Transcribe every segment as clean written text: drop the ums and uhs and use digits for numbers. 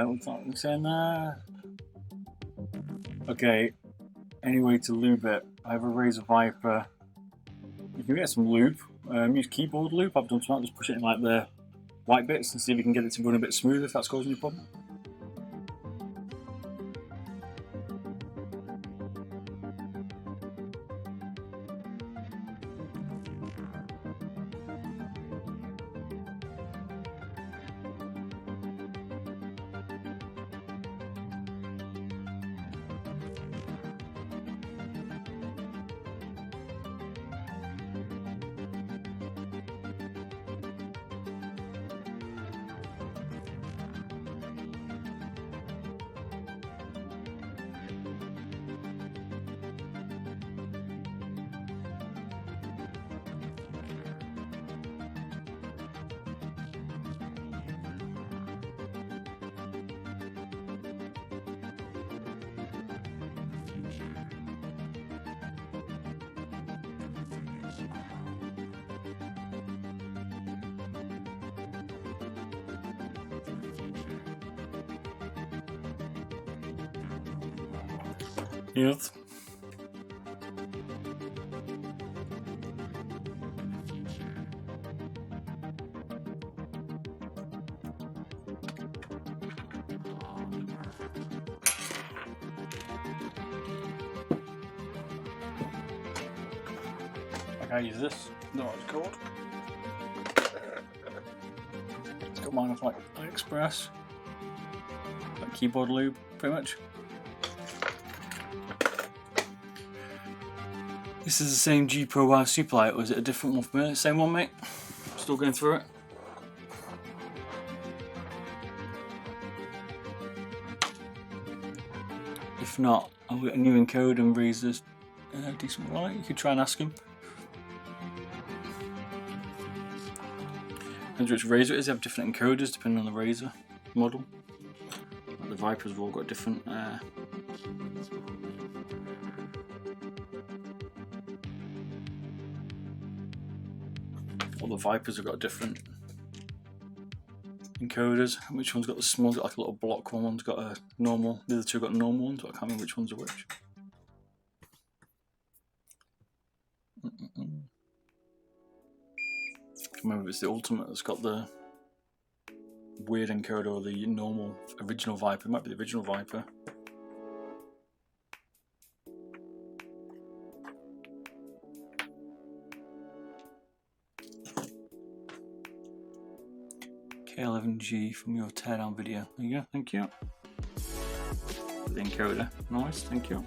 What's that saying there? Okay, any way to lube it? I have a razor viper. You can get some lube. Use keyboard lube. I've done something, just push it in like the white bits and see if you can get it to run a bit smooth if that's causing you a problem. Yes. I use this. No, what it's called. It's got mine off like AliExpress. Like keyboard lube, pretty much. This is the same G Pro Superlight, or is it a different one for me? Same one, mate? Still going through it. If not, I'll get a new encode and Razor's decent light. You could try and ask him. Depends which Razor it is, they have different encoders depending on the Razor model. Like the Vipers have all got different all the Vipers have got different encoders. Which one's got the small, got like a little block one, one's got a normal, the other two have got normal ones, but I can't remember which ones are which. I remember if it's the Ultimate that's got the weird encoder or the normal original Viper. It might be the original Viper. K11G from your teardown video. There you go, thank you. The encoder, nice, thank you.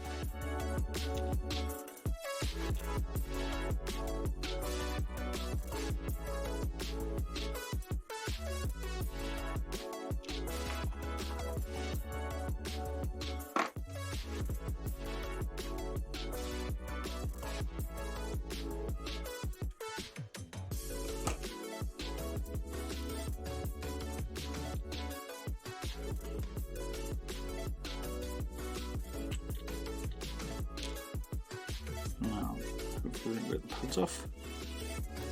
Now, hopefully we get the pads off.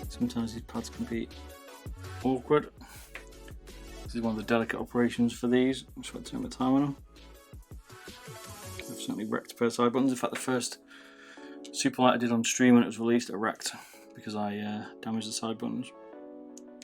Sometimes these pads can be awkward. This is one of the delicate operations for these. I'm just going to take my time on them. I've certainly wrecked a pair of side buttons. In fact, the first Superlight I did on stream when it was released, it wrecked because I damaged the side buttons.